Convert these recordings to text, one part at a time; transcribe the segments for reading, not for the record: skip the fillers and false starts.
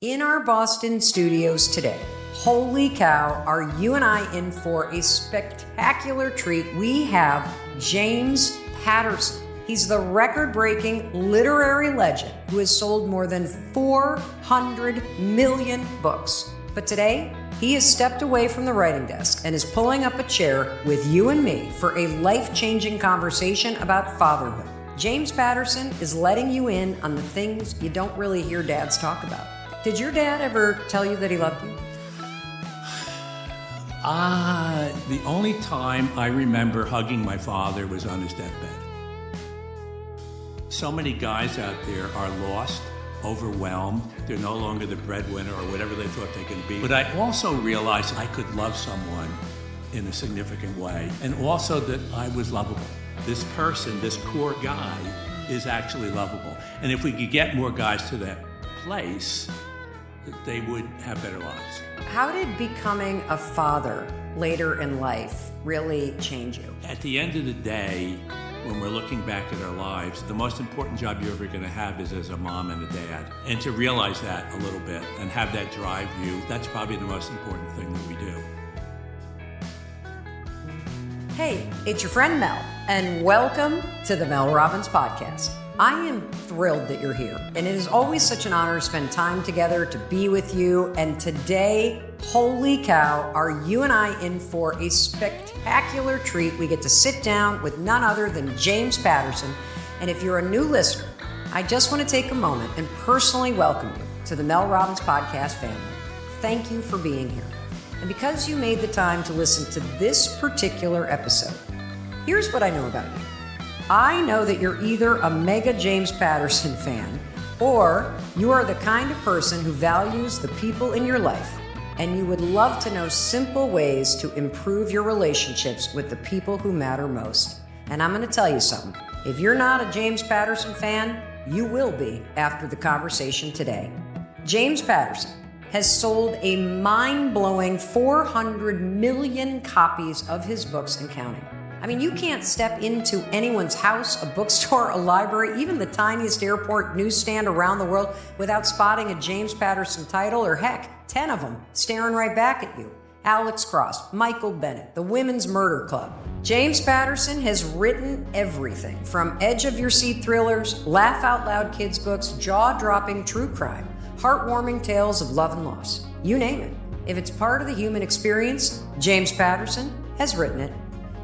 In our Boston studios today, holy cow, are you and I in for a spectacular treat. We have James Patterson. He's the record-breaking literary legend who has sold more than 400 million books. But today, he has stepped away from the writing desk and is pulling up a chair with you and me for a life-changing conversation about fatherhood. James Patterson is letting you in on the things you don't really hear dads talk about. Did your dad ever tell you that he loved you? The only time I remember hugging my father was on his deathbed. So many guys out there are lost, overwhelmed. They're no longer the breadwinner or whatever they thought they could be. But I also realized I could love someone in a significant way, and also that I was lovable. This person, this core guy, is actually lovable. And if we could get more guys to that place, they would have better lives. How did becoming a father later in life really change you? At the end of the day, when we're looking back at our lives, the most important job you're ever going to have is as a mom and a dad. And to realize that a little bit and have that drive you, that's probably the most important thing that we do. Hey, it's your friend Mel, and welcome to the Mel Robbins Podcast. I am thrilled that you're here, and it is always such an honor to spend time together, to be with you. And today, holy cow, are you and I in for a spectacular treat. We get to sit down with none other than James Patterson. And if you're a new listener, I just want to take a moment and personally welcome you to the Mel Robbins Podcast family. Thank you for being here. And because you made the time to listen to this particular episode, here's what I know about you. I know that you're either a mega James Patterson fan, or you are the kind of person who values the people in your life, and you would love to know simple ways to improve your relationships with the people who matter most. And I'm going to tell you something. If you're not a James Patterson fan, you will be after the conversation today. James Patterson has sold a mind-blowing 400 million copies of his books and counting. I mean, you can't step into anyone's house, a bookstore, a library, even the tiniest airport newsstand around the world without spotting a James Patterson title, or heck, 10 of them staring right back at you. Alex Cross, Michael Bennett, The Women's Murder Club. James Patterson has written everything from edge-of-your-seat thrillers, laugh-out-loud kids' books, jaw-dropping true crime, heartwarming tales of love and loss. You name it. If it's part of the human experience, James Patterson has written it.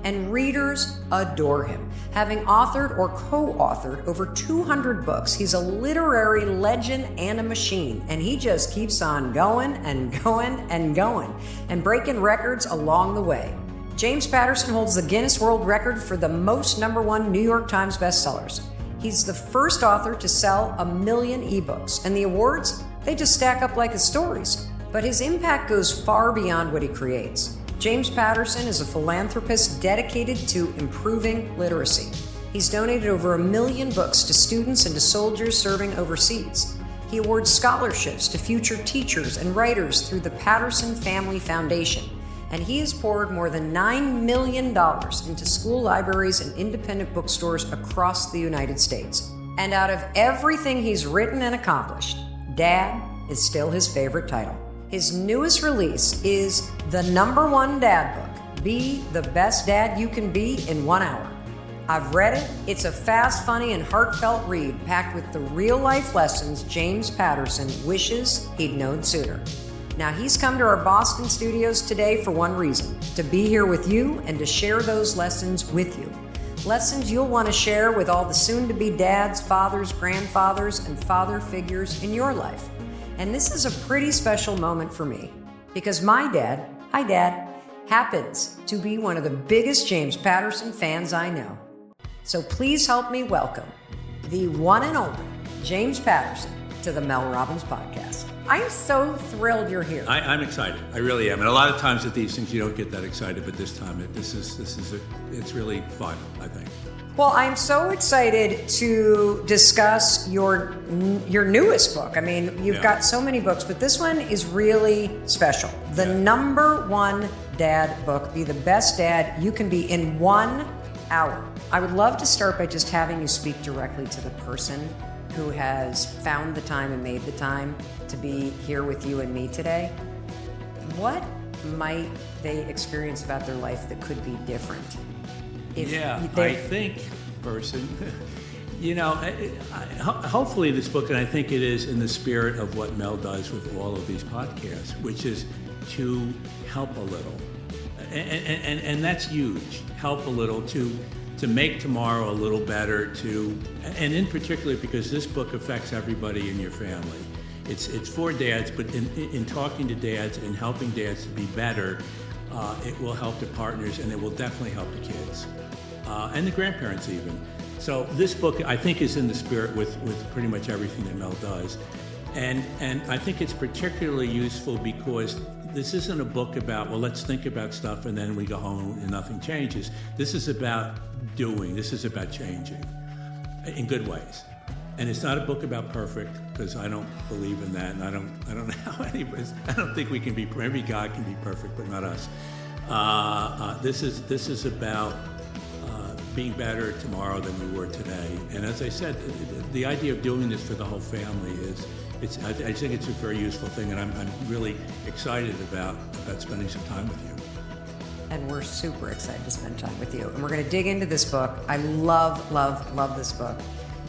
And readers adore him. Having authored or co-authored over 200 books, he's a literary legend and a machine. And he just keeps on going and going and going and breaking records along the way. James Patterson holds the Guinness World Record for the most #1 New York Times bestsellers. He's the first author to sell 1 million ebooks. And the awards, they just stack up like his stories. But his impact goes far beyond what he creates. James Patterson is a philanthropist dedicated to improving literacy. He's donated over 1 million books to students and to soldiers serving overseas. He awards scholarships to future teachers and writers through the Patterson Family Foundation. And he has poured more than $9 million into school libraries and independent bookstores across the United States. And out of everything he's written and accomplished, Dad is still his favorite title. His newest release is the #1 dad book, Be the Best Dad You Can Be in 1 Hour. I've read it. It's a fast, funny, and heartfelt read packed with the real-life lessons James Patterson wishes he'd known sooner. Now, he's come to our Boston studios today for one reason: to be here with you and to share those lessons with you. Lessons you'll want to share with all the soon-to-be dads, fathers, grandfathers, and father figures in your life. And this is a pretty special moment for me because my dad, hi Dad, happens to be one of the biggest James Patterson fans I know. So please help me welcome the one and only James Patterson to the Mel Robbins Podcast. I am so thrilled you're here. I'm excited. I really am. And a lot of times at these things you don't get that excited, but this time it's really fun, I think. Well, I'm so excited to discuss your newest book. I mean, you've got so many books, but this one is really special. The #1 dad book, Be the Best Dad You Can Be in 1 Hour. I would love to start by just having you speak directly to the person who has found the time and made the time to be here with you and me today, what might they experience about their life that could be different? I think, person, hopefully this book, and I think it is in the spirit of what Mel does with all of these podcasts, which is to help a little. And that's huge. Help a little to make tomorrow a little better, and in particular because this book affects everybody in your family. It's for dads, but in talking to dads and helping dads to be better, it will help the partners, and it will definitely help the kids and the grandparents even. So this book, I think, is in the spirit with pretty much everything that Mel does, and I think it's particularly useful because this isn't a book about, well, let's think about stuff and then we go home and nothing changes. This is about doing. This is about changing in good ways. And it's not a book about perfect, because I don't believe in that, and I don't know how anybody's. I don't think we can be. Every guy can be perfect, but not us. This is about being better tomorrow than we were today. And as I said, the idea of doing this for the whole family is. I think it's a very useful thing, and I'm really excited about spending some time with you. And we're super excited to spend time with you. And we're going to dig into this book. I love, love, love this book.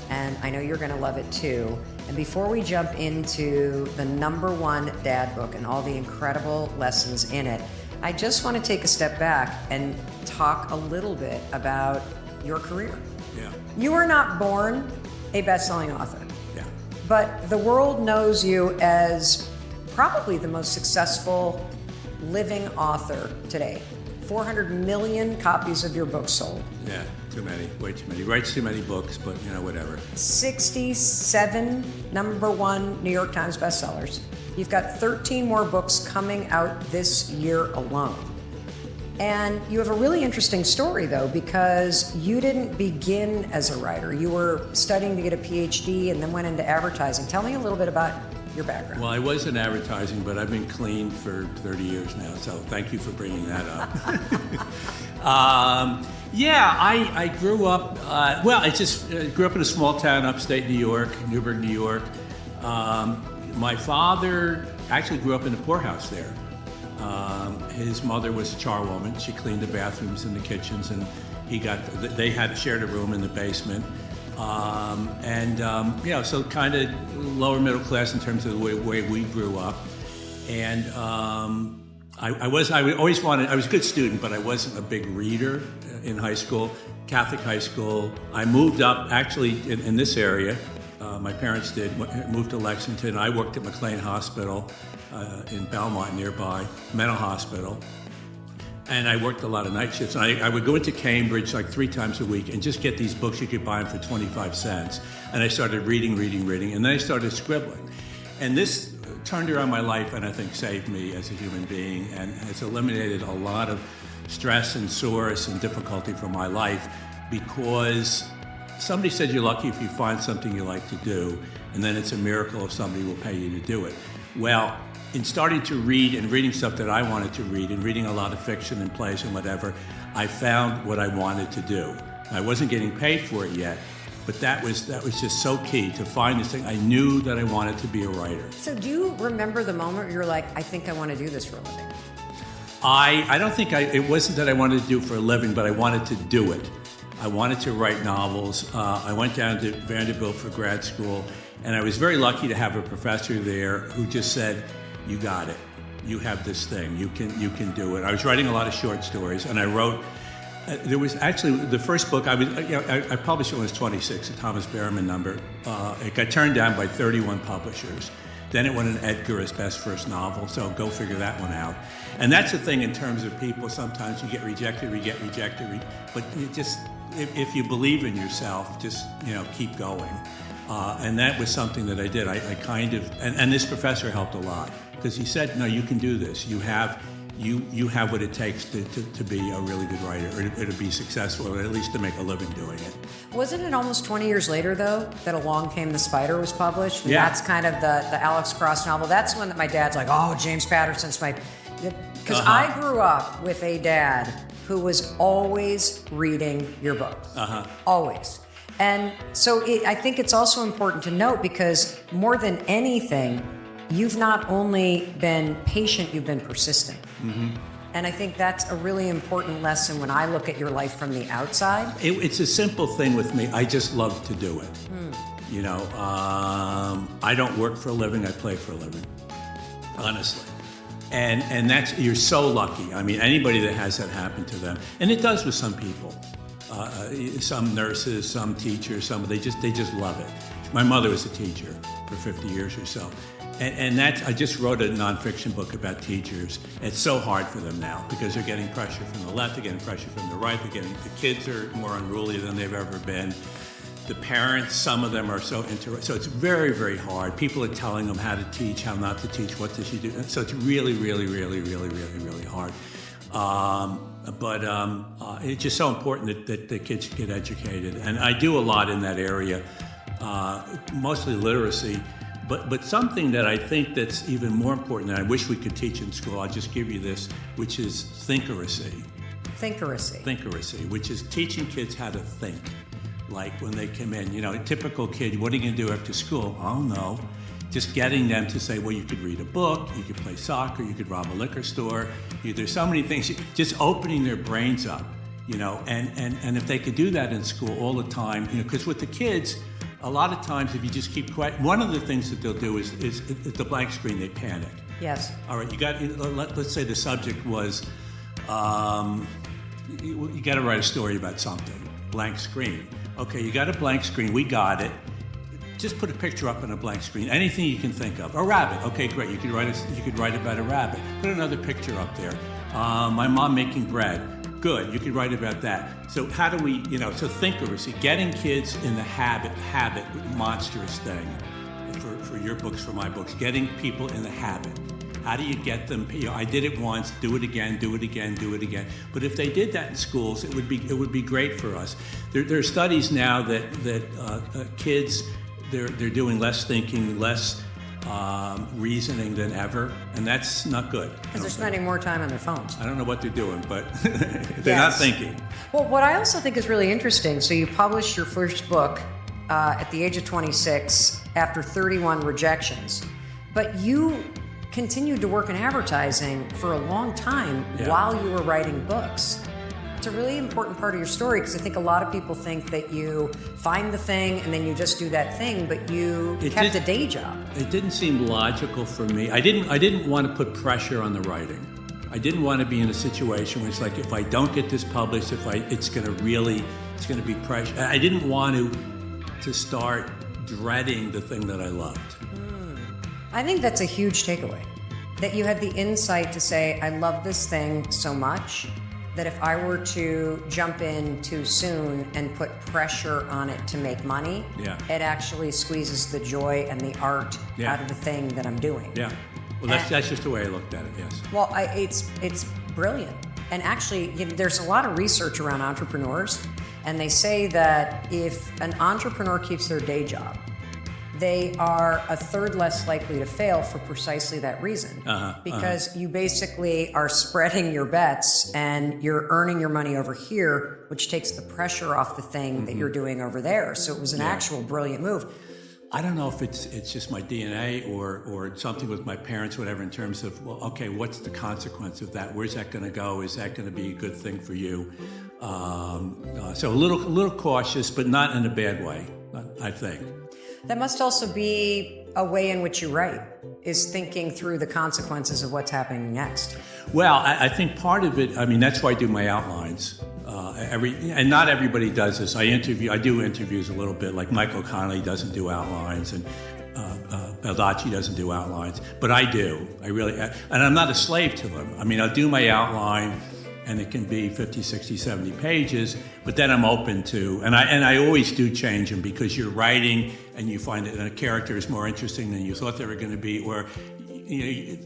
And I know you're going to love it too. And before we jump into the #1 dad book and all the incredible lessons in it, I just want to take a step back and talk a little bit about your career. Yeah. You were not born a best-selling author. Yeah. But the world knows you as probably the most successful living author today. 400 million copies of your book sold. Yeah, too many, way too many. He writes too many books, but whatever. 67 #1 New York Times bestsellers. You've got 13 more books coming out this year alone. And you have a really interesting story, though, because you didn't begin as a writer. You were studying to get a PhD and then went into advertising. Tell me a little bit about your background. Well, I was in advertising, but I've been clean for 30 years now, so thank you for bringing that up. I grew up, I just grew up in a small town upstate New York, Newburgh, New York. My father actually grew up in a poorhouse there. His mother was a charwoman. She cleaned the bathrooms and the kitchens, and they had shared a room in the basement. So kind of lower middle class in terms of the way we grew up. And I was a good student, but I wasn't a big reader in high school, Catholic high school. I moved up actually in this area. My parents moved to Lexington. I worked at McLean Hospital in Belmont nearby, mental hospital. And I worked a lot of night shifts. And I would go into Cambridge like 3 times a week and just get these books. You could buy them for 25 cents. And I started reading. And then I started scribbling. And this turned around my life and I think saved me as a human being and has eliminated a lot of stress and soreness and difficulty from my life, because somebody said you're lucky if you find something you like to do, and then it's a miracle if somebody will pay you to do it. Well, in starting to read and reading stuff that I wanted to read and reading a lot of fiction and plays and whatever, I found what I wanted to do. I wasn't getting paid for it yet, but that was just so key to find this thing. I knew that I wanted to be a writer. So do you remember the moment where you're like, I think I want to do this for a living? I don't think it wasn't that I wanted to do it for a living, but I wanted to do it. I wanted to write novels. I went down to Vanderbilt for grad school, and I was very lucky to have a professor there who just said, you got it. You have this thing. You can do it. I was writing a lot of short stories, and I wrote. There was actually the first book I published when I was 26, a Thomas Behrman number. It got turned down by 31 publishers. Then it won an Edgar as best first novel. So go figure that one out. And that's the thing in terms of people. Sometimes you get rejected, but you just if you believe in yourself, just keep going. And that was something that I did. I kind of and this professor helped a lot. Because he said, no, you can do this. You have what it takes to be a really good writer, or to be successful, or at least to make a living doing it. Wasn't it almost 20 years later, though, that Along Came the Spider was published? And yeah. That's kind of the Alex Cross novel. That's when my dad's like, oh, James Patterson's my... Because I grew up with a dad who was always reading your books. Always. And so I think it's also important to note, because more than anything, you've not only been patient, you've been persistent. Mm-hmm. And I think that's a really important lesson when I look at your life from the outside. It's a simple thing with me. I just love to do it. You know, I don't work for a living. I play for a living, honestly. And that's, you're so lucky. I mean, anybody that has that happen to them, and it does with some people, some nurses, some teachers, they just love it. My mother was a teacher for 50 years or so. And that's, I just wrote a nonfiction book about teachers. It's so hard for them now because they're getting pressure from the left, they're getting pressure from the right, the kids are more unruly than they've ever been. The parents, some of them are so it's very, very hard. People are telling them how to teach, how not to teach, what they should do. So it's really, really, really, really, really, really hard. But it's just so important that the kids get educated. And I do a lot in that area, mostly literacy. But something that I think that's even more important, and I wish we could teach in school, I'll just give you this, which is thinkeracy. Thinkeracy, which is teaching kids how to think. Like when they come in, you know, a typical kid, what are you going to do after school? I don't know. Just getting them to say, well, you could read a book, you could play soccer, you could rob a liquor store. There's so many things. Just opening their brains up, you know, and if they could do that in school all the time, you know, because with the kids, a lot of times if you just keep quiet, one of the things that they'll do is the blank screen, they panic. Yes. All right, let's say the subject was, you got to write a story about something, blank screen. Okay, you got a blank screen, we got it. Just put a picture up on a blank screen, anything you can think of. A rabbit, okay, great, you could write about a rabbit. Put another picture up there. My mom making bread, good, you could write about that. So how do we, so thinkeracy, getting kids in the habit, monstrous thing, for your books, for my books, getting people in the habit. How do you get them? I did it once, do it again, do it again, do it again. But if they did that in schools, it would be great for us. There are studies now that kids, they're doing less thinking, less reasoning than ever, and that's not good. Because they're spending more time on their phones. I don't know what they're doing, but they're not thinking. Well, what I also think is really interesting, so you published your first book at the age of 26 after 31 rejections, but you continued to work in advertising for a long time while you were writing books. It's a really important part of your story, because I think a lot of people think that you find the thing and then you just do that thing, but you kept a day job. It didn't seem logical for me. I didn't want to put pressure on the writing. I didn't want to be in a situation where it's like, if I don't get this published, it's going to be pressure. I didn't want to start dreading the thing that I loved. I think that's a huge takeaway, that you had the insight to say, I love this thing so much that if I were to jump in too soon and put pressure on it to make money, it actually squeezes the joy and the art out of the thing that I'm doing. Yeah. Well, that's just the way I looked at it, yes. Well, it's brilliant. And actually, there's a lot of research around entrepreneurs, and they say that if an entrepreneur keeps their day job, they are a third less likely to fail for precisely that reason. Because you basically are spreading your bets and you're earning your money over here, which takes the pressure off the thing that you're doing over there. So it was an actual brilliant move. I don't know if it's just my DNA or something with my parents, whatever, in terms of, well, okay, what's the consequence of that? Where's that going to go? Is that going to be a good thing for you? So a little cautious, but not in a bad way, I think. That must also be a way in which you write, is thinking through the consequences of what's happening next. Well, I think part of it, that's why I do my outlines. And not everybody does this. I do interviews a little bit, like Michael Connelly doesn't do outlines, and Baldacci doesn't do outlines, but I do. And I'm not a slave to them. I'll do my outline, and it can be 50, 60, 70 pages, but then I'm open to, and I always do change them, because you're writing and you find that a character is more interesting than you thought they were going to be, or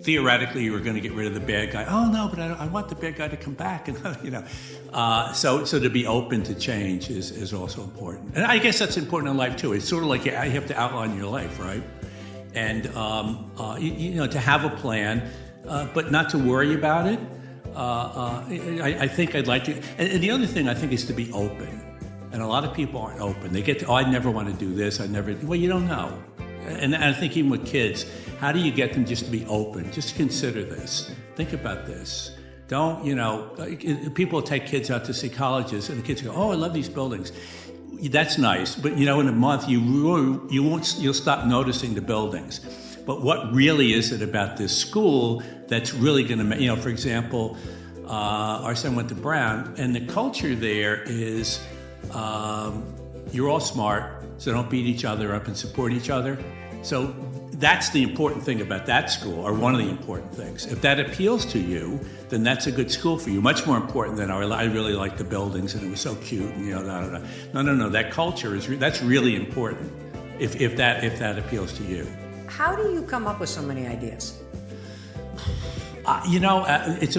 theoretically you were going to get rid of the bad guy. Oh no, but I want the bad guy to come back, and so to be open to change is also important. And I guess that's important in life too. It's sort of like you have to outline your life, right? And to have a plan, but not to worry about it. I think I'd like to, and the other thing I think is to be open. And a lot of people aren't open. They get to, I never want to do this. Well, you don't know. And I think even with kids, how do you get them just to be open? Just consider this. Think about this. Don't, people take kids out to see colleges and the kids go, oh, I love these buildings. That's nice. But, in a month, you'll stop noticing the buildings. But what really is it about this school that's really going to, for example, our son went to Brown, and the culture there is you're all smart, so don't beat each other up and support each other. So that's the important thing about that school, or one of the important things. If that appeals to you, then that's a good school for you. Much more important than I really like the buildings and it was so cute and No. That culture that's really important. If that appeals to you. How do you come up with so many ideas? It's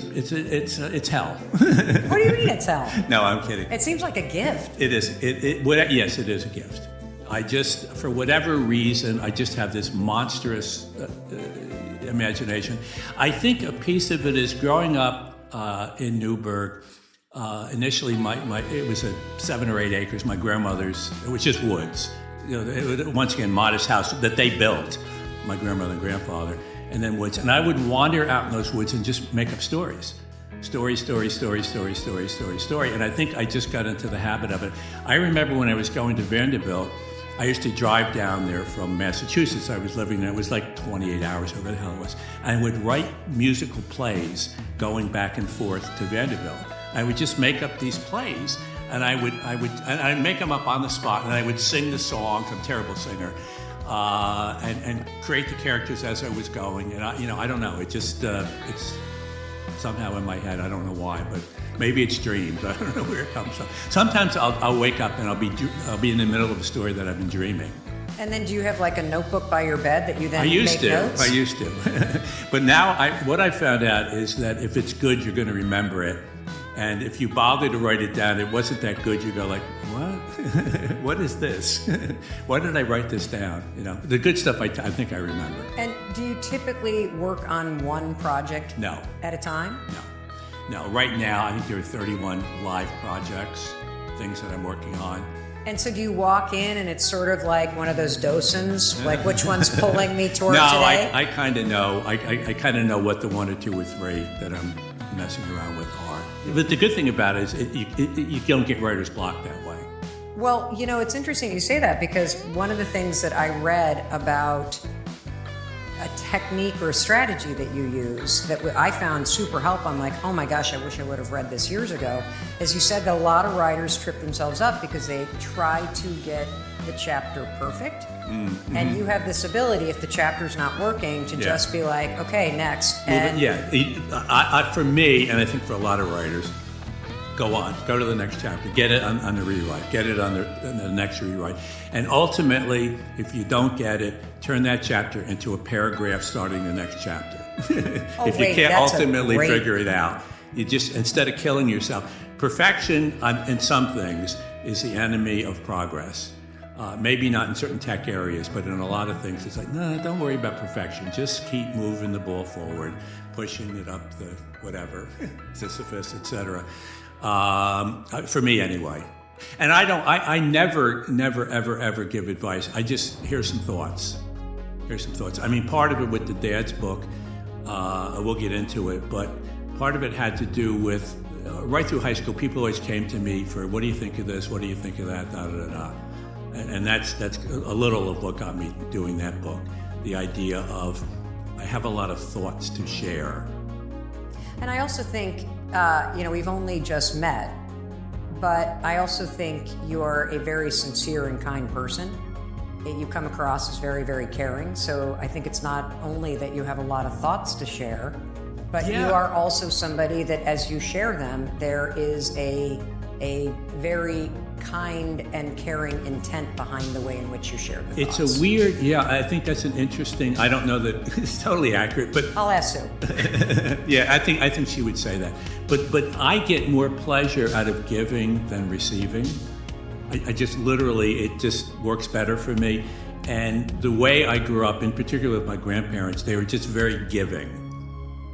hell. What do you mean it's hell? No, I'm kidding. It seems like a gift. It is. Yes, it is a gift. I just, for whatever reason, I just have this monstrous imagination. I think a piece of it is growing up in Newburgh. Initially, it was 7 or 8 acres. My grandmother's, it was just woods. Once again, modest house that they built. My grandmother and grandfather. And then woods. And I would wander out in those woods and just make up stories. Story. And I think I just got into the habit of it. I remember when I was going to Vanderbilt, I used to drive down there from Massachusetts. I was living there. It was like 28 hours, whatever the hell it was. And I would write musical plays going back and forth to Vanderbilt. I would just make up these plays. And I'd make them up on the spot. And I would sing the songs. I'm a terrible singer. And create the characters as I was going, and I don't know. It just it's somehow in my head. I don't know why, but maybe it's dreams. I don't know where it comes from. Sometimes I'll wake up and I'll be in the middle of a story that I've been dreaming. And then do you have like a notebook by your bed that you then make notes? I used to. But now what I found out is that if it's good, you're going to remember it. And if you bother to write it down, it wasn't that good, you go like, what? What is this? Why did I write this down? The good stuff I think I remember. And do you typically work on one project No. at a time? No. Right now, I think there are 31 live projects, things that I'm working on. And so do you walk in and it's sort of like one of those docents, like which one's pulling me toward today? I kind of know. I kind of know what the 1 or 2 or 3 that I'm messing around with are. But the good thing about it is you don't get writer's block that way. Well, it's interesting you say that because one of the things that I read about a technique or a strategy that you use that I found super helpful, I'm like, oh my gosh, I wish I would have read this years ago, is you said that a lot of writers trip themselves up because they try to get the chapter perfect. Mm-hmm. And you have this ability, if the chapter's not working, to just be like, okay, next. And for me, and I think for a lot of writers, go to the next chapter, get it on the rewrite, get it on the next rewrite. And ultimately, if you don't get it, turn that chapter into a paragraph starting the next chapter. If you can't ultimately figure it out, you just, instead of killing yourself, perfection in some things is the enemy of progress. Maybe not in certain tech areas, but in a lot of things, it's like, no, don't worry about perfection. Just keep moving the ball forward, pushing it up the whatever, Sisyphus, etc. For me, anyway. And I never, ever give advice. I just, here's some thoughts. I mean, part of it with the dad's book, we'll get into it, but part of it had to do with, right through high school, people always came to me for, what do you think of this? What do you think of that? And that's a little of what got me doing that book. The idea of, I have a lot of thoughts to share. And I also think, we've only just met, but I also think you're a very sincere and kind person. You come across as very, very caring. So I think it's not only that you have a lot of thoughts to share, but you are also somebody that as you share them, there is a very kind and caring intent behind the way in which you share the thoughts. It's a weird, I think that's an interesting, I don't know that it's totally accurate, but I'll ask Sue. I think she would say that. But I get more pleasure out of giving than receiving. I just literally, it just works better for me. And the way I grew up, in particular with my grandparents, they were just very giving.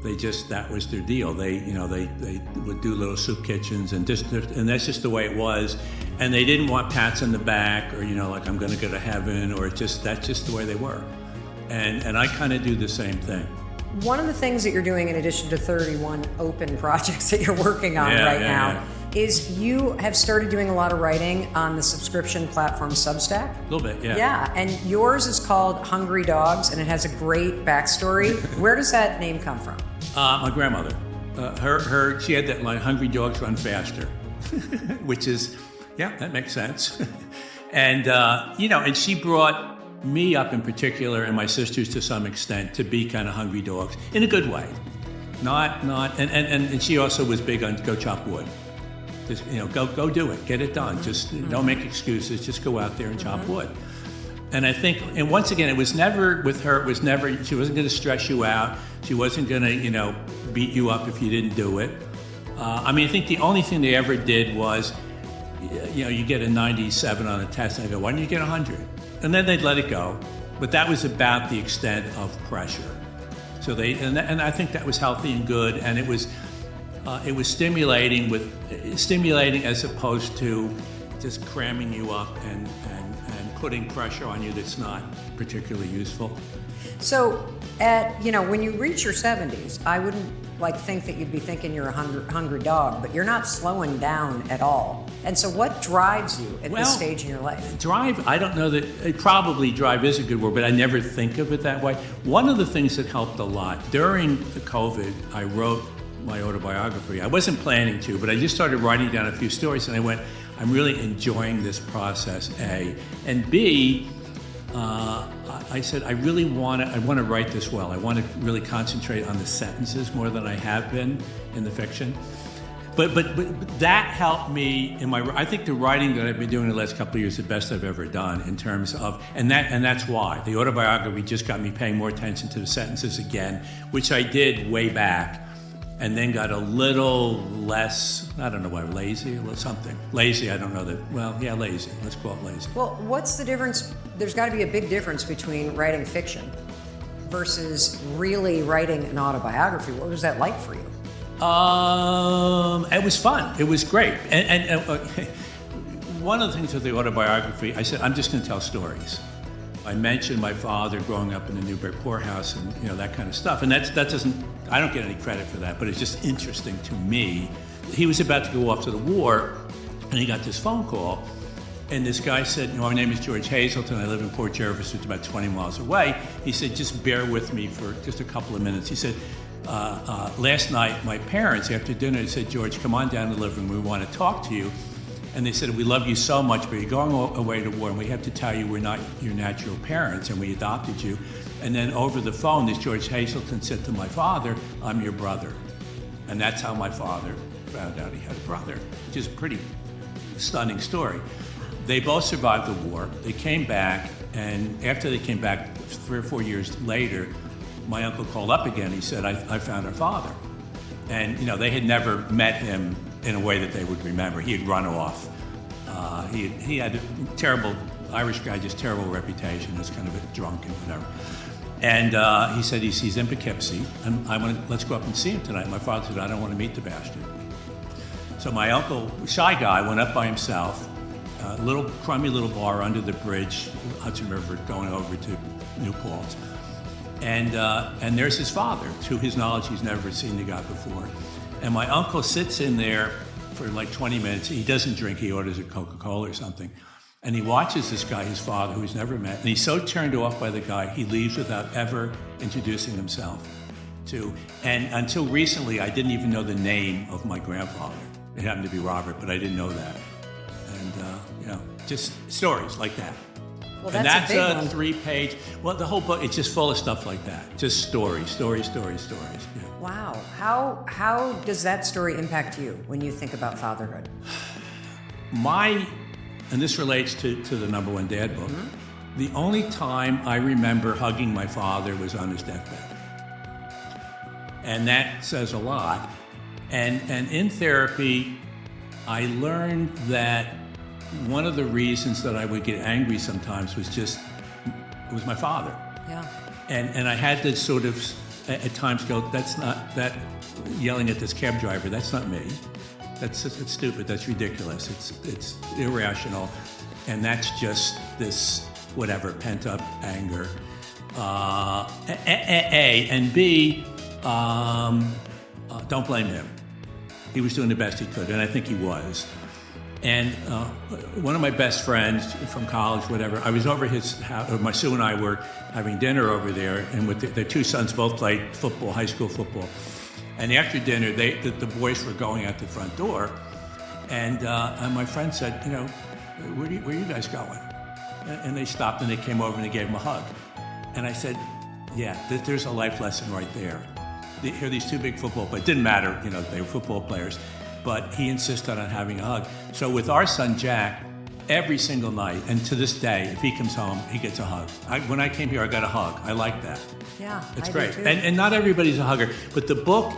that was their deal. They would do little soup kitchens and that's just the way it was. And they didn't want pats on the back or, like I'm going to go to heaven or that's just the way they were. And I kind of do the same thing. One of the things that you're doing in addition to 31 open projects that you're working on now is you have started doing a lot of writing on the subscription platform Substack. A little bit, yeah. Yeah, and yours is called Hungry Dogs, and it has a great backstory. Where does that name come from? My grandmother. She had that line, "Hungry dogs run faster," which is, that makes sense. And, and she brought me up in particular and my sisters to some extent to be kind of hungry dogs in a good way. And she also was big on go chop wood. Just, go do it, get it done. Just don't make excuses, just go out there and chop wood. And I think, and once again, it was never with her, she wasn't going to stress you out. She wasn't going to, beat you up if you didn't do it. I think the only thing they ever did was, you get a 97 on a test, and I go, why don't you get 100? And then they'd let it go. But that was about the extent of pressure. So and I think that was healthy and good, and it was stimulating as opposed to just cramming you up and putting pressure on you that's not particularly useful. So when you reach your 70s, I wouldn't think that you'd be thinking you're a hungry dog, but you're not slowing down at all. And so what drives you at this stage in your life? Drive, I don't know that, probably drive is a good word, but I never think of it that way. One of the things that helped a lot, during the COVID, I wrote my autobiography. I wasn't planning to, but I just started writing down a few stories and I went, I'm really enjoying this process, A. And B, I said, I want to write this well. I want to really concentrate on the sentences more than I have been in the fiction. But that helped me in I think the writing that I've been doing the last couple of years is the best I've ever done in terms of, and that's why. The autobiography just got me paying more attention to the sentences again, which I did way back. And then got a little less, I don't know why, lazy or something. Lazy, I don't know that, lazy. Let's call it lazy. Well, what's the difference? There's got to be a big difference between writing fiction versus really writing an autobiography. What was that like for you? It was fun. It was great. And one of the things with the autobiography, I said, I'm just going to tell stories. I mentioned my father growing up in the Newbury poorhouse and that kind of stuff. And that doesn't, I don't get any credit for that, but it's just interesting to me. He was about to go off to the war and he got this phone call and this guy said, my name is George Hazelton. I live in Port Jervis, which is about 20 miles away. He said, just bear with me for just a couple of minutes. He said, last night my parents after dinner said, George, come on down to the living room. We want to talk to you. And they said, we love you so much, but you're going away to war, and we have to tell you we're not your natural parents, and we adopted you. And then over the phone, this George Hazelton said to my father, I'm your brother. And that's how my father found out he had a brother, which is a pretty stunning story. They both survived the war. They came back, and after they came back 3 or 4 years later, my uncle called up again. He said, I found our father. And, they had never met him in a way that they would remember. He had run off. He had a terrible, Irish guy, just terrible reputation, was kind of a drunk and whatever. And he said he's in Poughkeepsie, and let's go up and see him tonight. My father said, I don't want to meet the bastard. So my uncle, shy guy, went up by himself, a little crummy little bar under the bridge, Hudson River, going over to New Paltz. And there's his father. To his knowledge, he's never seen the guy before. And my uncle sits in there for like 20 minutes. He doesn't drink. He orders a Coca-Cola or something. And he watches this guy, his father, who he's never met. And he's so turned off by the guy, he leaves without ever introducing himself to. And until recently, I didn't even know the name of my grandfather. It happened to be Robert, but I didn't know that. And, just stories like that. Well, and that's a 3-page, the whole book, it's just full of stuff like that. Just stories. Yeah. Wow. How does that story impact you when you think about fatherhood? And this relates to the number one dad book, the only time I remember hugging my father was on his deathbed. And that says a lot. And in therapy, I learned that one of the reasons that I would get angry sometimes was it was my father. Yeah. And I had to sort of, at times go, that's not, that yelling at this cab driver, that's not me. It's stupid, that's ridiculous, it's irrational, and that's just this, whatever, pent-up anger. A, and B, don't blame him. He was doing the best he could, and I think he was. And one of my best friends from college, whatever, I was over his house, my Sue and I were having dinner over there, and with their two sons both played football, high school football. And after dinner, the boys were going out the front door, and my friend said, you know, where are you guys going? And they stopped and they came over and they gave him a hug. And I said, yeah, there's a life lesson right there. Here are these two big football players. It didn't matter, you know, they were football players, but he insisted on having a hug. So with our son Jack, every single night, and to this day, if he comes home, he gets a hug. When I came here, I got a hug. I like that. Yeah, it's I great. do too. And not everybody's a hugger, but the book,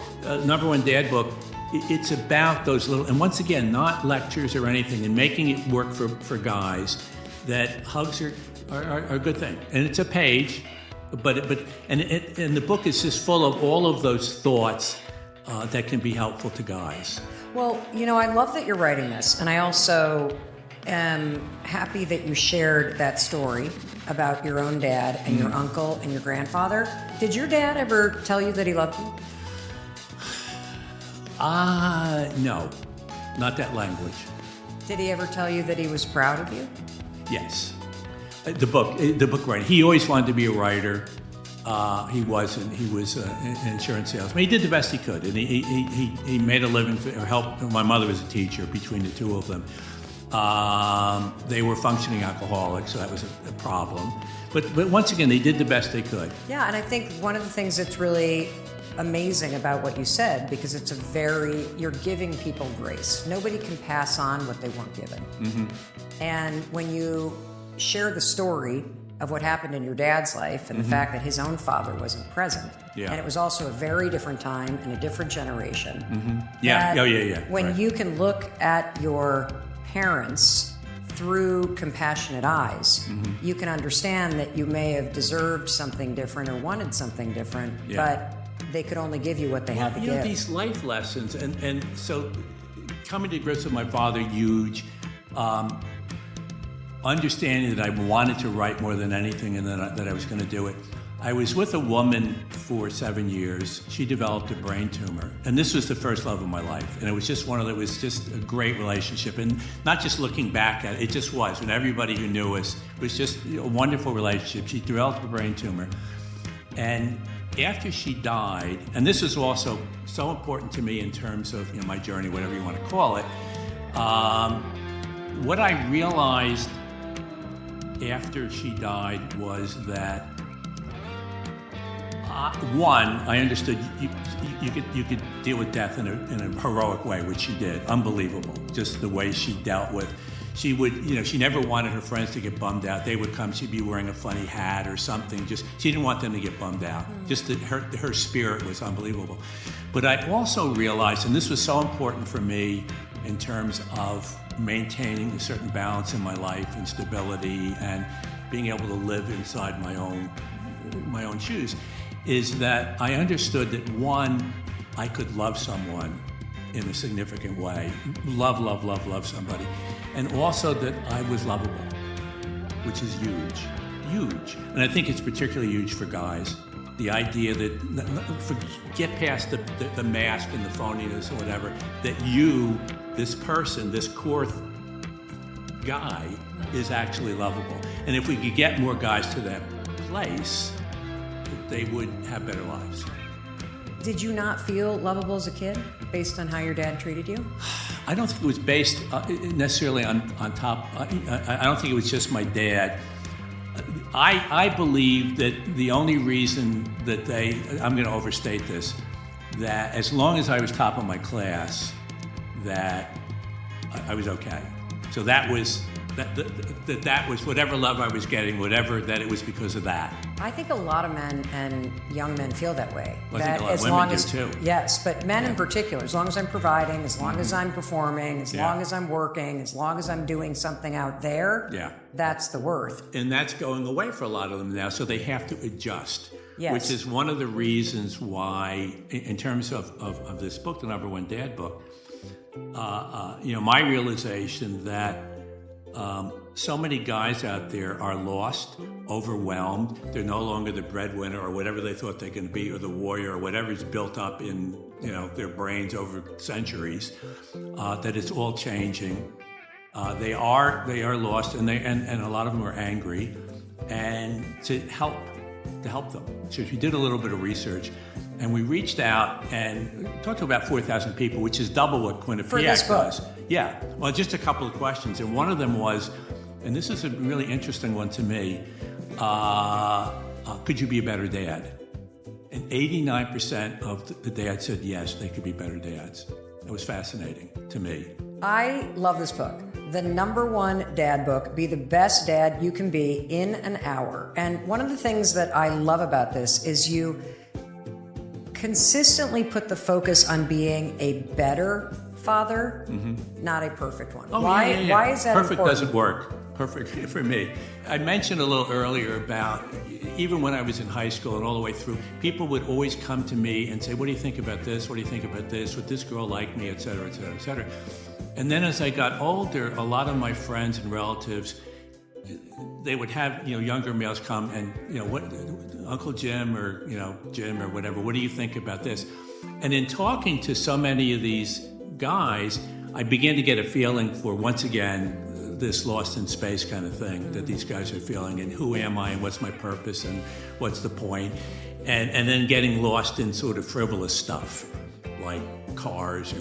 Number One Dad book, it's about those little, and once again, not lectures or anything, and making it work for guys, that hugs are a good thing. And it's a page, and the book is just full of all of those thoughts that can be helpful to guys. Well, you know, I love that you're writing this, and I also am happy that you shared that story about your own dad and your uncle and your grandfather. Did your dad ever tell you that he loved you? No, not that language. Did he ever tell you that he was proud of you? Yes. The book writer. He always wanted to be a writer. He wasn't. He was an insurance salesman. He did the best he could, and he made a living or helped. My mother was a teacher. Between the two of them, they were functioning alcoholics, so that was a problem. But once again, they did the best they could. Yeah, and I think one of the things that's really amazing about what you said, because it's you're giving people grace. Nobody can pass on what they weren't given. Mm-hmm. And when you share the story of what happened in your dad's life and the fact that his own father wasn't present. Yeah. And it was also a very different time and a different generation. Mm-hmm. Yeah. When you can look at your parents through compassionate eyes, you can understand that you may have deserved something different or wanted something different, but they could only give you what they had to give. These life lessons, and so coming to grips with my father, huge. Understanding that I wanted to write more than anything and that I was going to do it. I was with a woman for 7 years. She developed a brain tumor. And this was the first love of my life. And it was just it was just a great relationship. And not just looking back at it, it just was. And everybody who knew us, it was just a wonderful relationship. She developed a brain tumor. And after she died, and this was also so important to me in terms of my journey, whatever you want to call it, what I realized after she died was that one, I understood you could deal with death in a heroic way, which she did. Unbelievable, just the way she dealt with. She would, she never wanted her friends to get bummed out. They would come, she'd be wearing a funny hat or something. She didn't want them to get bummed out. Just that her spirit was unbelievable. But I also realized, and this was so important for me in terms of maintaining a certain balance in my life and stability and being able to live inside my own shoes, is that I understood that one, I could love someone in a significant way, love somebody, and also that I was lovable, which is huge. And I think it's particularly huge for guys. The idea that, get past the mask and the phoniness or whatever, that you, this person, this core guy, is actually lovable. And if we could get more guys to that place, they would have better lives. Did you not feel lovable as a kid based on how your dad treated you? I don't think it was based necessarily on top. I don't think it was just my dad. I believe that the only reason that I'm going to overstate this, that as long as I was top of my class, that I was okay. So that was whatever love I was getting, that it was because of that. I think a lot of men and young men feel that way. Well, I think a lot of women do too. Yes, but men in particular, as long as I'm providing, as long as I'm performing, as long as I'm working, as long as I'm doing something out there, that's the worth. And that's going away for a lot of them now, so they have to adjust. Yes. which is one of the reasons why, in terms of this book, the number one dad book, my realization that so many guys out there are lost, overwhelmed. They're no longer the breadwinner or whatever they thought they're going to be, or the warrior, or whatever's built up in their brains over centuries. That it's all changing. They are lost, and a lot of them are angry. And to help them. So we did a little bit of research, and we reached out and talked to about 4,000 people, which is double what Quinnipiac does. Yeah. Well, just a couple of questions, and one of them was, and this is a really interesting one to me, could you be a better dad? And 89% of the dads said yes, they could be better dads. It was fascinating to me. I love this book. The number one dad book, Be the Best Dad You Can Be in an Hour. And one of the things that I love about this is you consistently put the focus on being a better father, not a perfect one. Why is that perfect important? Doesn't work. Perfect for me. I mentioned a little earlier about even when I was in high school and all the way through, people would always come to me and say, what do you think about this? What do you think about this? Would this girl like me? Et cetera, et cetera, et cetera. And then as I got older, a lot of my friends and relatives, they would have younger males come and what Uncle Jim or Jim or whatever, what do you think about this? And in talking to so many of these guys, I began to get a feeling for, once again, this lost in space kind of thing that these guys are feeling, and who am I and what's my purpose and what's the point, and then getting lost in sort of frivolous stuff like cars.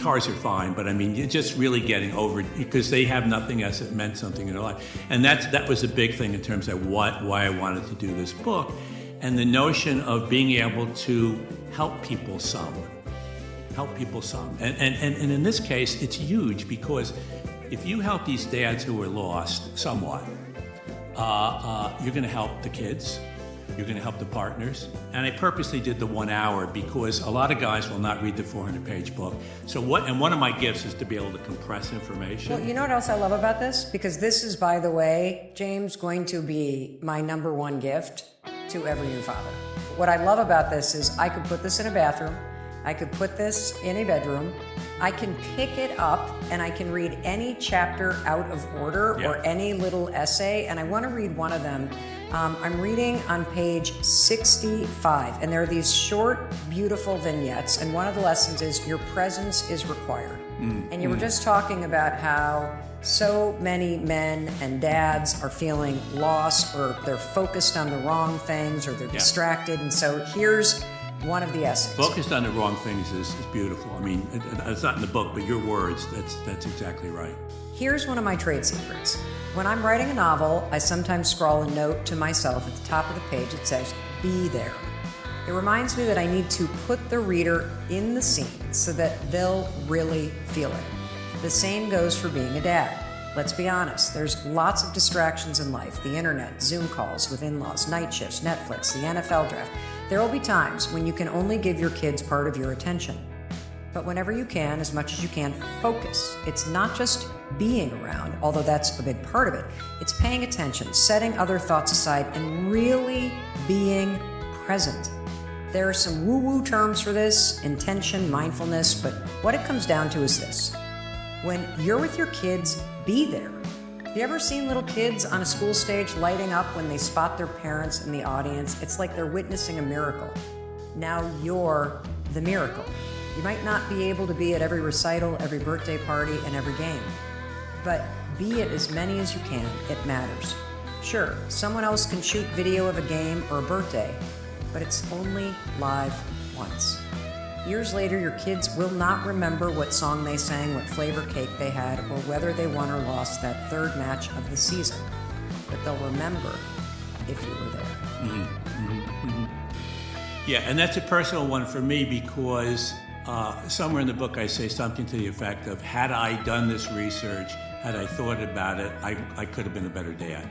Cars are fine, but you're just really getting over it because they have nothing else that meant something in their life. And that was a big thing in terms of why I wanted to do this book, and the notion of being able to help people some. And in this case, it's huge because if you help these dads who are lost somewhat, you're going to help the kids. You're going to help the partners. And I purposely did the 1 hour because a lot of guys will not read the 400-page book. And one of my gifts is to be able to compress information. Well, you know what else I love about this? Because this is, by the way, James, going to be my number one gift to every new father. What I love about this is I could put this in a bathroom. I could put this in a bedroom. I can pick it up and I can read any chapter out of order or any little essay. And I want to read one of them. I'm reading on page 65, and there are these short, beautiful vignettes. And one of the lessons is your presence is required. And you were just talking about how so many men and dads are feeling lost, or they're focused on the wrong things, or they're distracted. And so here's one of the essays. Focused on the wrong things is beautiful. It's not in the book, but your words, that's exactly right. Here's one of my trade secrets. When I'm writing a novel, I sometimes scrawl a note to myself at the top of the page that says, be there. It reminds me that I need to put the reader in the scene so that they'll really feel it. The same goes for being a dad. Let's be honest, there's lots of distractions in life. The internet, Zoom calls with in-laws, night shifts, Netflix, the NFL draft. There will be times when you can only give your kids part of your attention. But whenever you can, as much as you can, focus. It's not just being around, although that's a big part of it. It's paying attention, setting other thoughts aside, and really being present. There are some woo-woo terms for this, intention, mindfulness, but what it comes down to is this. When you're with your kids, be there. Have you ever seen little kids on a school stage lighting up when they spot their parents in the audience? It's like they're witnessing a miracle. Now you're the miracle. You might not be able to be at every recital, every birthday party, and every game, but be at as many as you can. It matters. Sure, someone else can shoot video of a game or a birthday, but it's only live once. Years later, your kids will not remember what song they sang, what flavor cake they had, or whether they won or lost that third match of the season, but they'll remember if you were there. Yeah, and that's a personal one for me because somewhere in the book I say something to the effect of, had I done this research, had I thought about it, I could have been a better dad.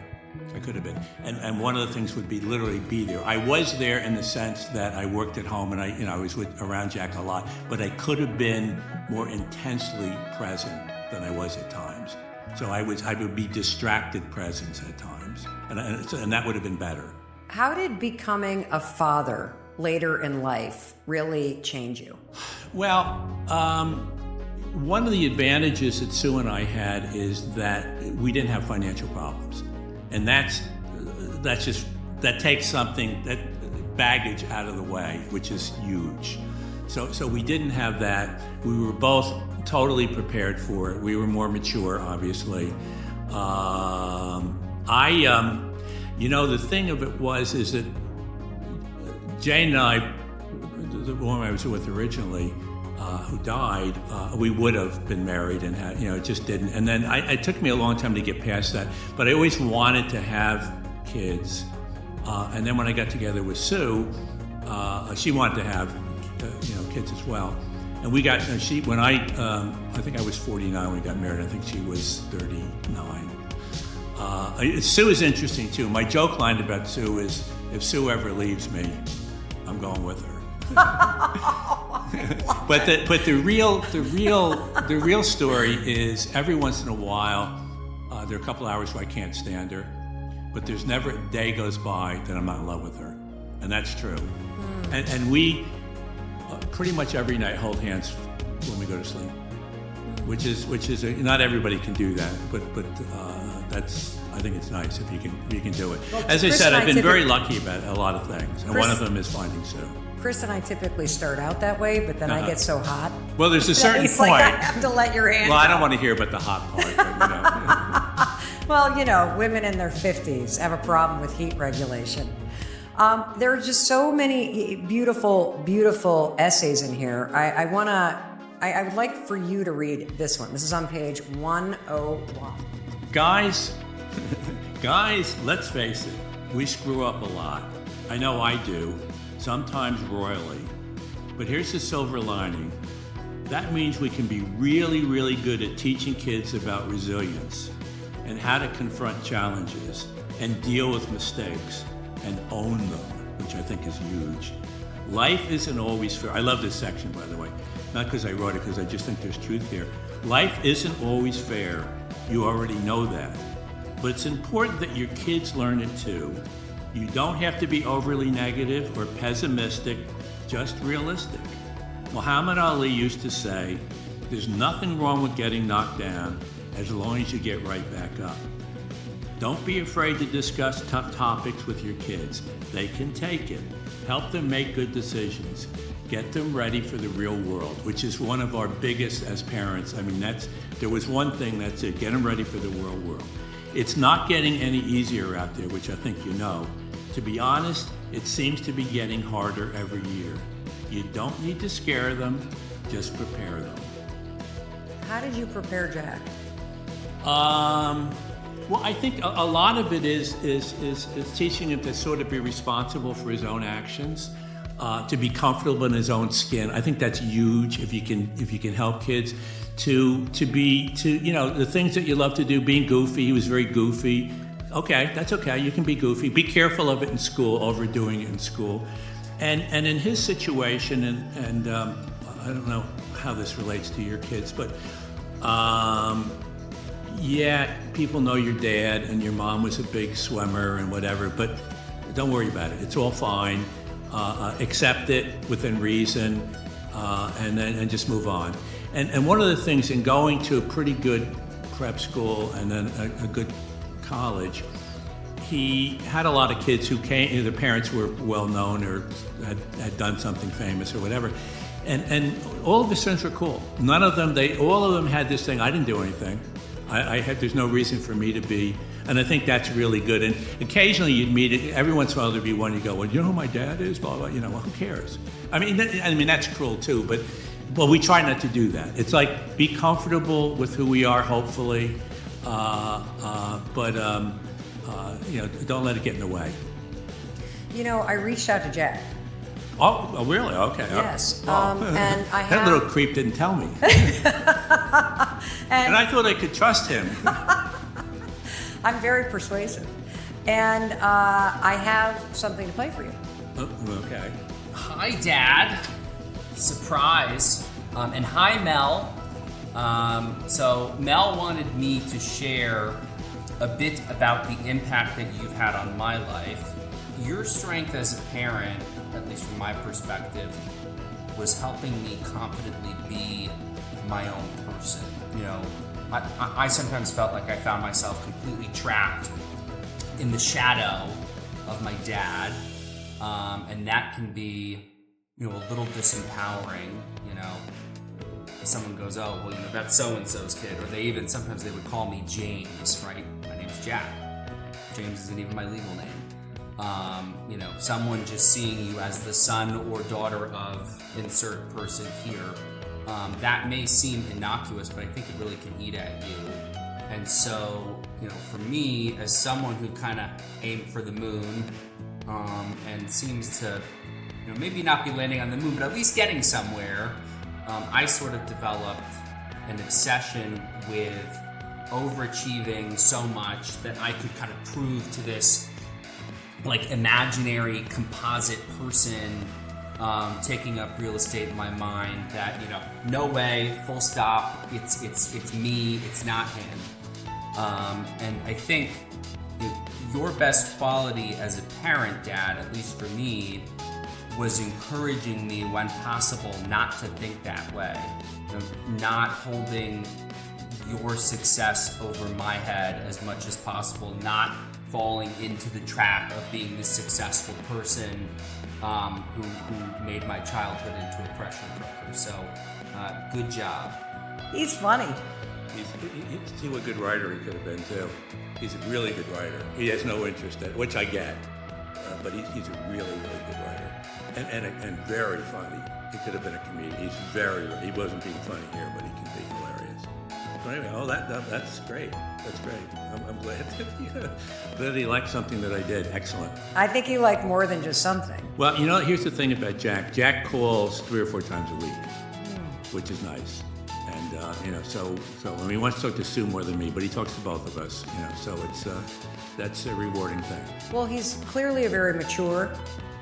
I could have been. And one of the things would be literally be there. I was there in the sense that I worked at home and I was around Jack a lot, but I could have been more intensely present than I was at times. So I would be distracted presence at times, and that would have been better. How did becoming a father later in life really change you? Well, one of the advantages that Sue and I had is that we didn't have financial problems. And that takes that baggage out of the way, which is huge. So we didn't have that. We were both totally prepared for it. We were more mature, obviously. The thing of it is that Jane and I, the woman I was with originally, who died, we would have been married and had, it just didn't. And then it took me a long time to get past that, but I always wanted to have kids. And then when I got together with Sue, she wanted to have, kids as well. And we got, I think I was 49 when we got married. I think she was 39. Sue is interesting too. My joke line about Sue is, if Sue ever leaves me, I'm going with her. But the real story is, every once in a while, there are a couple hours where I can't stand her, but there's never a day goes by that I'm not in love with her, and that's true. And we pretty much every night hold hands when we go to sleep, which is not everybody can do that, but I think it's nice if you can do it. Well, as I said, I've been very lucky about a lot of things, and one of them is finding Sue. Chris and I typically start out that way, but then I get so hot. Well, there's a certain point. Like, I have to let your hand. Well, I don't want to hear about the hot part. But, Well, women in their 50s have a problem with heat regulation. There are just so many beautiful, beautiful essays in here. I would like for you to read this one. This is on page 101. Guys, let's face it, we screw up a lot. I know I do, sometimes royally. But here's the silver lining. That means we can be really, really good at teaching kids about resilience and how to confront challenges and deal with mistakes and own them, which I think is huge. Life isn't always fair. I love this section, by the way. Not because I wrote it, because I just think there's truth there. Life isn't always fair. You already know that. But it's important that your kids learn it too. You don't have to be overly negative or pessimistic, just realistic. Muhammad Ali used to say, there's nothing wrong with getting knocked down as long as you get right back up. Don't be afraid to discuss tough topics with your kids. They can take it. Help them make good decisions. Get them ready for the real world, which is one of our biggest as parents. There was one thing, that's it. Get them ready for the real world. It's not getting any easier out there, which I think you know. To be honest, it seems to be getting harder every year. You don't need to scare them, just prepare them. How did you prepare Jack? Well, I think a lot of it is teaching him to sort of be responsible for his own actions, to be comfortable in his own skin. I think that's huge if you can help kids to the things that you love to do. Being goofy, he was very goofy. Okay, that's okay. You can be goofy. Be careful of it in school, overdoing it in school, and in his situation, and I don't know how this relates to your kids, but. Yeah, people know your dad and your mom was a big swimmer and whatever, but don't worry about it. It's all fine. Accept it within reason, and just move on. And one of the things in going to a pretty good prep school and then a good college, he had a lot of kids who came, their parents were well known or had done something famous or whatever. And all of his friends were cool. All of them had this thing, I didn't do anything. There's no reason for me to be, and I think that's really good. And occasionally you'd meet it, every once in a while there'd be one, you go, well, you know who my dad is? Blah, blah, well, who cares? That's cruel too, but we try not to do that. It's like, be comfortable with who we are, hopefully, but don't let it get in the way. I reached out to Jack. Oh, really? Okay. Yes. And I that little creep didn't tell me. and I thought I could trust him. I'm very persuasive. And I have something to play for you. Oh, okay. Hi, Dad. Surprise. And hi, Mel. So Mel wanted me to share a bit about the impact that you've had on my life. your strength as a parent, at least from my perspective, was helping me confidently be my own person. You know, I sometimes felt like I found myself completely trapped in the shadow of my dad, and that can be, you know, a little disempowering. You know, someone goes, "Oh, well, you know, that's so-and-so's kid," or sometimes they would call me James, right? My name's Jack. James isn't even my legal name. You know, someone just seeing you as the son or daughter of insert person here, that may seem innocuous, but I think it really can eat at you. And so, you know, for me, as someone who kind of aimed for the moon, and seems to, you know, maybe not be landing on the moon, but at least getting somewhere, I sort of developed an obsession with overachieving so much that I could kind of prove to this like imaginary composite person taking up real estate in my mind that, you know, no way, full stop, it's me, it's not him. And I think your best quality as a parent, Dad, at least for me, was encouraging me when possible not to think that way. You know, not holding your success over my head as much as possible, not falling into the trap of being this successful person who made my childhood into a pressure cooker. So, good job. He's funny. See what good writer he could have been too. He's a really good writer. He has no interest in it, which I get, but he's a really, really good writer, and very funny. He could have been a comedian. He wasn't being funny here, but he can be hilarious. So anyway, that's great. That's great. I'm glad that he liked something that I did. Excellent. I think he liked more than just something. Well, you know, here's the thing about Jack. Jack calls 3 or 4 times a week, which is nice. And, you know, so I mean, he wants to talk to Sue more than me, but he talks to both of us, you know, so that's a rewarding thing. Well, he's clearly a very mature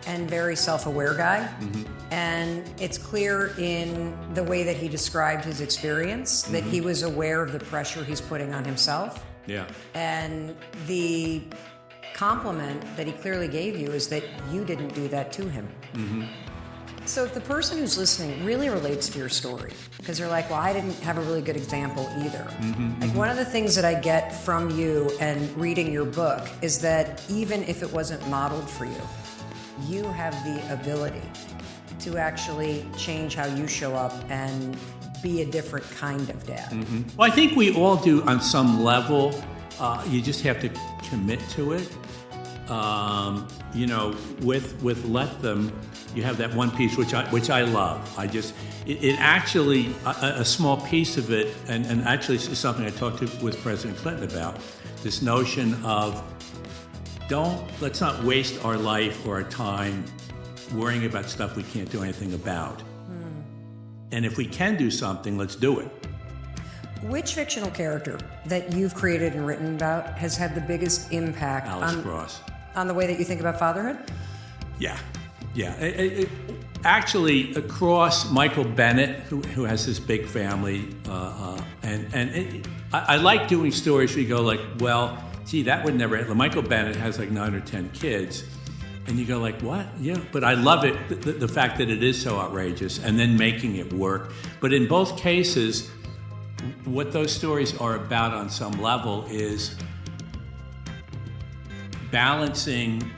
and very self-aware guy. Mm-hmm. And it's clear in the way that he described his experience that he was aware of the pressure he's putting on himself. Yeah. And the compliment that he clearly gave you is that you didn't do that to him. Mm-hmm. So if the person who's listening really relates to your story, because they're like, well, I didn't have a really good example either. Like one of the things that I get from you and reading your book is that even if it wasn't modeled for you, you have the ability to actually change how you show up and be a different kind of dad. Well, I think we all do on some level. You just have to commit to it. You know, with Let Them, you have that one piece which I love. It actually, a small piece of it, and actually it's something I talked with President Clinton about, this notion of let's not waste our life or our time worrying about stuff we can't do anything about. And if we can do something, let's do it. Which fictional character that you've created and written about has had the biggest impact on the way that you think about fatherhood? Yeah. Actually, across Michael Bennett, who has this big family, I like doing stories where you go like, well, gee, that would never happen. Michael Bennett has like 9 or 10 kids, and you go like, what? Yeah, but I love it, the fact that it is so outrageous, and then making it work. But in both cases, what those stories are about on some level is balancing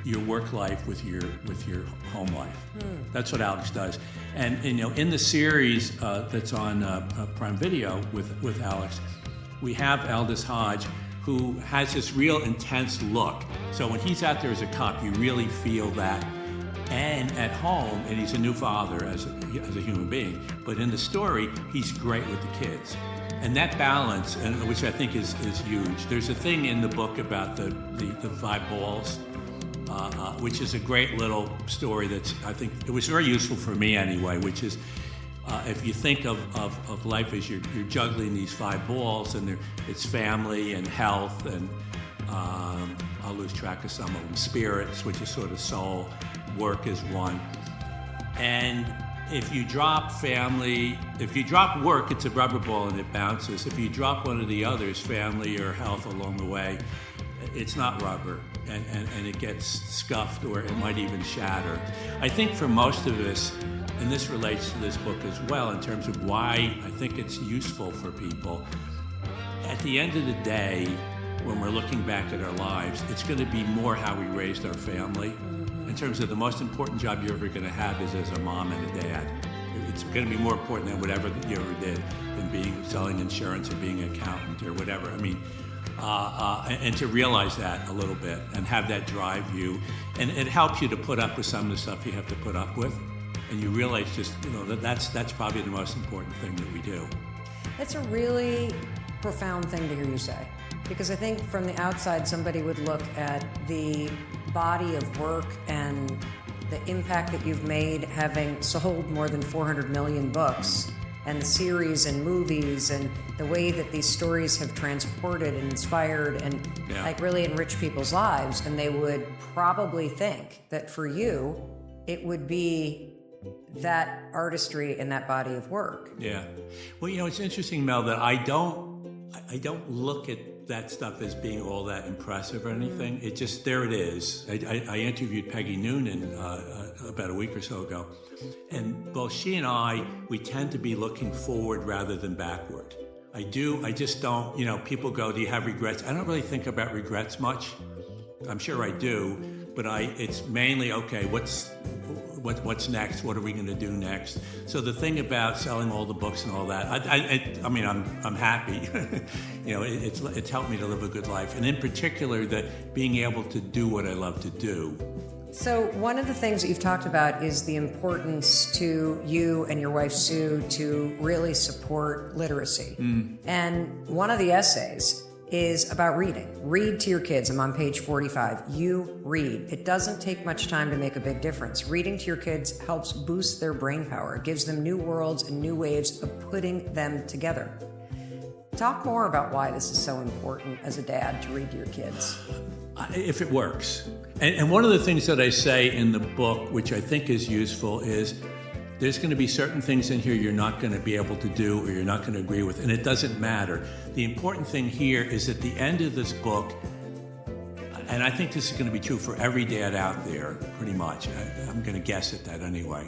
your work life with your home life. That's what Alex does. And you know, in the series that's on Prime Video with Alex, we have Aldous Hodge, who has this real intense look. So when he's out there as a cop, you really feel that. And at home, and he's a new father as a human being, but in the story, he's great with the kids. And that balance, which I think is huge. There's a thing in the book about the 5 balls, which is a great little story that's, I think, it was very useful for me anyway, which is, if you think of life as you're juggling these 5 balls, and it's family and health, and I'll lose track of some of them, spirits, which is sort of soul, work is one. And if you drop family, if you drop work, it's a rubber ball and it bounces. If you drop one of the others, family or health along the way, it's not rubber, and it gets scuffed, or it might even shatter. I think for most of us, and this relates to this book as well in terms of why I think it's useful for people, at the end of the day, when we're looking back at our lives, it's going to be more how we raised our family. In terms of the most important job you're ever going to have is as a mom and a dad. It's going to be more important than whatever you ever did, than selling insurance or being an accountant or whatever. I mean, and to realize that a little bit and have that drive you, and it helps you to put up with some of the stuff you have to put up with, and you realize just that's probably the most important thing that we do. It's a really profound thing to hear you say, because I think from the outside somebody would look at the body of work and the impact that you've made, having sold more than 400 million books, and the series and movies, and the way that these stories have transported and inspired and like really enriched people's lives. And they would probably think that for you, it would be that artistry and that body of work. Yeah. Well, it's interesting, Mel, that I don't look at that stuff as being all that impressive or anything. It just, there it is. I interviewed Peggy Noonan about a week or so ago, and both she and I, we tend to be looking forward rather than backward. I just don't, people go, do you have regrets? I don't really think about regrets much. I'm sure I do, but it's mainly, okay, what's next? What are we going to do next? So the thing about selling all the books and all that, I mean, I'm happy. It's helped me to live a good life, and in particular, that being able to do what I love to do. So one of the things that you've talked about is the importance to you and your wife Sue to really support literacy. And one of the essays is about reading. Read to your kids. I'm on page 45. You read. It doesn't take much time to make a big difference. Reading to your kids helps boost their brain power. It gives them new worlds and new ways of putting them together. Talk more about why this is so important as a dad to read to your kids. If it works. And one of the things that I say in the book, which I think is useful, is there's going to be certain things in here you're not going to be able to do or you're not going to agree with, and it doesn't matter. The important thing here is at the end of this book, and I think this is going to be true for every dad out there, pretty much. I'm going to guess at that anyway.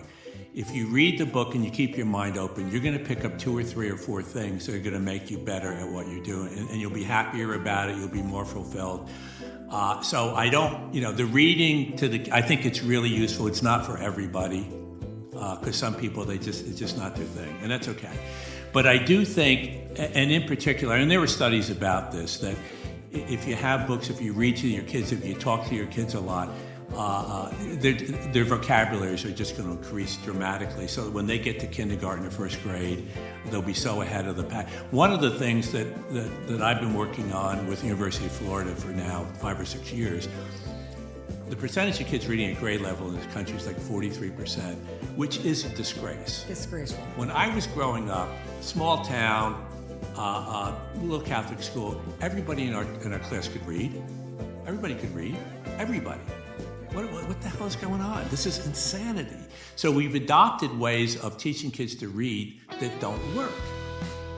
If you read the book and you keep your mind open, you're going to pick up 2 or 3 or 4 things that are going to make you better at what you're doing, and you'll be happier about it. You'll be more fulfilled. So I don't, the reading I think it's really useful. It's not for everybody. Because some people, it's just not their thing, and that's okay. But I do think, and in particular, and there were studies about this, that if you have books, if you read to your kids, if you talk to your kids a lot, their vocabularies are just going to increase dramatically. So when they get to kindergarten or first grade, they'll be so ahead of the pack. One of the things that I've been working on with the University of Florida for now 5 or 6 years, the percentage of kids reading at grade level in this country is like 43%, which is a disgrace. Disgraceful. When I was growing up, small town, little Catholic school, everybody in our class could read. Everybody could read. Everybody. What the hell is going on? This is insanity. So we've adopted ways of teaching kids to read that don't work.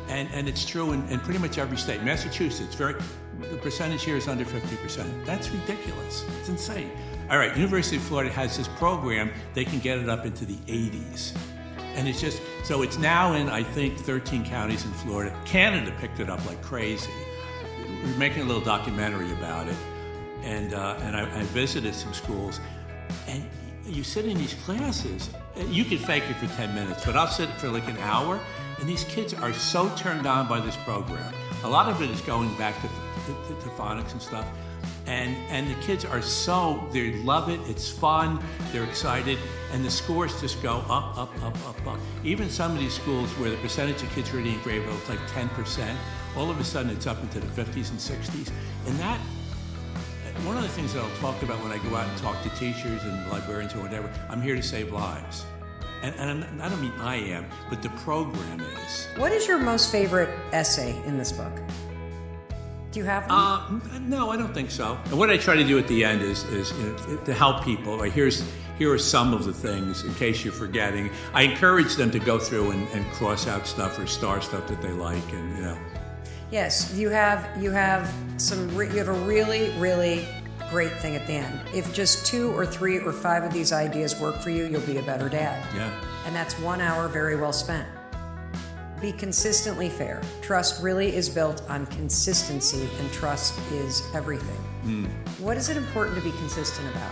And it's true in pretty much every state. Massachusetts, the percentage here is under 50%. That's ridiculous. It's insane. All right, University of Florida has this program. They can get it up into the 80s. And it's just, so it's now in, I think, 13 counties in Florida. Canada picked it up like crazy. We're making a little documentary about it. And I visited some schools. And you sit in these classes, you can fake it for 10 minutes, but I'll sit for like an hour, and these kids are so turned on by this program. A lot of it is going back to phonics and stuff. And the kids are they love it, it's fun, they're excited, and the scores just go up, up, up, up, up. Even some of these schools where the percentage of kids reading at grade level is like 10%, all of a sudden it's up into the 50s and 60s. And that, one of the things that I'll talk about when I go out and talk to teachers and librarians or whatever, I'm here to save lives. And I don't mean I am, but the program is. What is your most favorite essay in this book? Do you have one? No, I don't think so. And what I try to do at the end is to help people. Like here are some of the things, in case you're forgetting. I encourage them to go through and cross out stuff or star stuff that they like, and Yes, you have a really, really great thing at the end. If just 2 or 3 or 5 of these ideas work for you, you'll be a better dad. Yeah. And that's 1 hour very well spent. Be consistently fair. Trust really is built on consistency, and trust is everything. What is it important to be consistent about?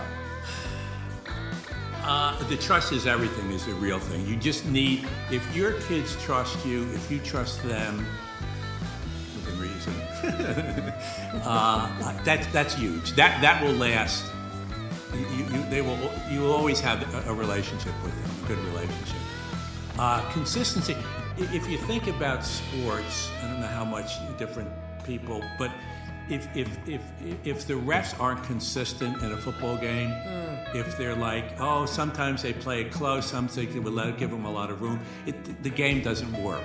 The trust is everything is the real thing. You just need, if your kids trust you, if you trust them, within reason, that's huge. That will last. You will always have a relationship with them, a good relationship. Consistency. If you think about sports, I don't know how much different people, but if the refs aren't consistent in a football game, if they're like, oh, sometimes they play it close, sometimes they would give them a lot of room, the game doesn't work.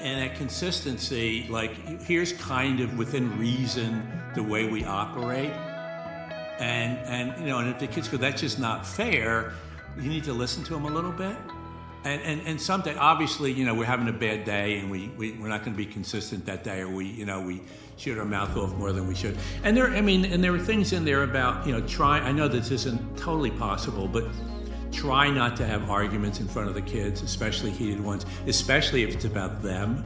And that consistency, like, here's kind of within reason the way we operate. And if the kids go, that's just not fair, you need to listen to them a little bit. And someday, obviously, we're having a bad day, and we're not going to be consistent that day, or we shoot our mouth off more than we should. And there were things in there about try. I know this isn't totally possible, but try not to have arguments in front of the kids, especially heated ones, especially if it's about them.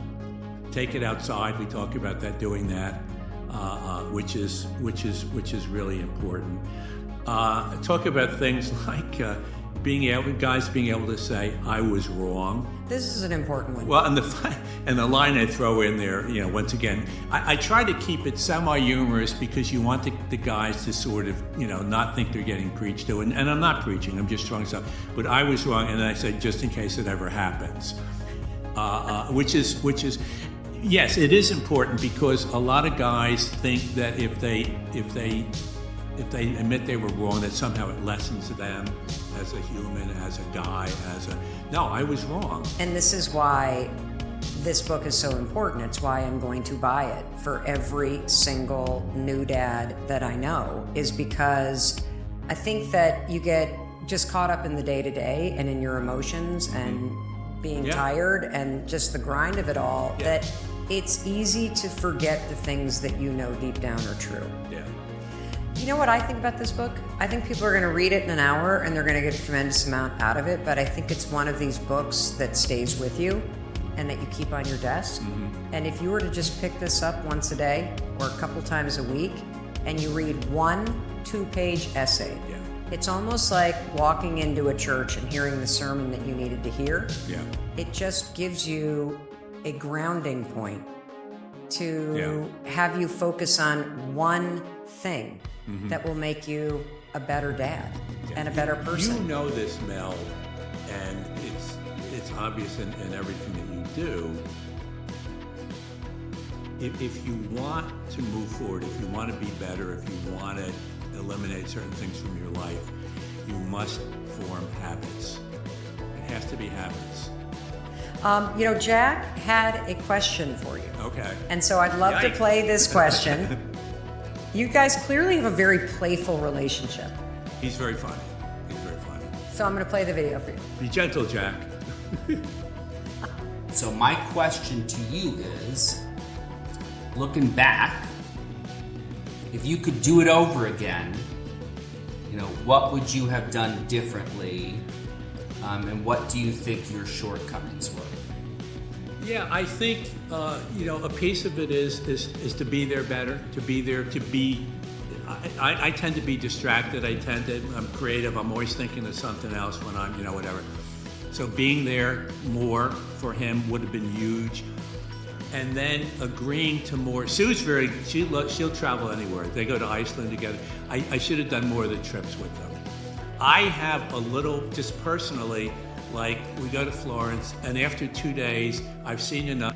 Take it outside. We talk about that, doing that, which is really important. Talk about things like. Being able to say, I was wrong. This is an important one. Well, and the line I throw in there, once again, I try to keep it semi-humorous because you want the guys to sort of, not think they're getting preached to. And I'm not preaching, I'm just throwing stuff. But I was wrong, and then I said, just in case it ever happens. Which is, yes, it is important because a lot of guys think that if they admit they were wrong, that somehow it lessens them as a human, as a guy, no, I was wrong. And this is why this book is so important. It's why I'm going to buy it for every single new dad that I know, is because I think that you get just caught up in the day-to-day and in your emotions and being tired and just the grind of it all, that it's easy to forget the things that deep down are true. Yeah. You know what I think about this book? I think people are going to read it in an hour and they're going to get a tremendous amount out of it, but I think it's one of these books that stays with you and that you keep on your desk. And if you were to just pick this up once a day or a couple times a week and you read one 2-page essay, it's almost like walking into a church and hearing the sermon that you needed to hear. Yeah. It just gives you a grounding point to have you focus on one thing that will make you a better dad and a better person. You know this, Mel, and it's obvious in everything that you do. If you want to move forward, if you want to be better, if you want to eliminate certain things from your life, you must form habits. It has to be habits. Jack had a question for you. Okay. And so I'd love to play this question. You guys clearly have a very playful relationship. He's very funny. So I'm going to play the video for you. Be gentle, Jack. So my question to you is, looking back, if you could do it over again, what would you have done differently? And what do you think your shortcomings were? Yeah, I think a piece of it is to be there better, to be there, to be. I tend to be distracted. I'm creative. I'm always thinking of something else when I'm whatever. So being there more for him would have been huge. And then agreeing to more. Sue's she'll travel anywhere. They go to Iceland together. I should have done more of the trips with them. I have a little, just personally, like we go to Florence, and after 2 days, I've seen enough.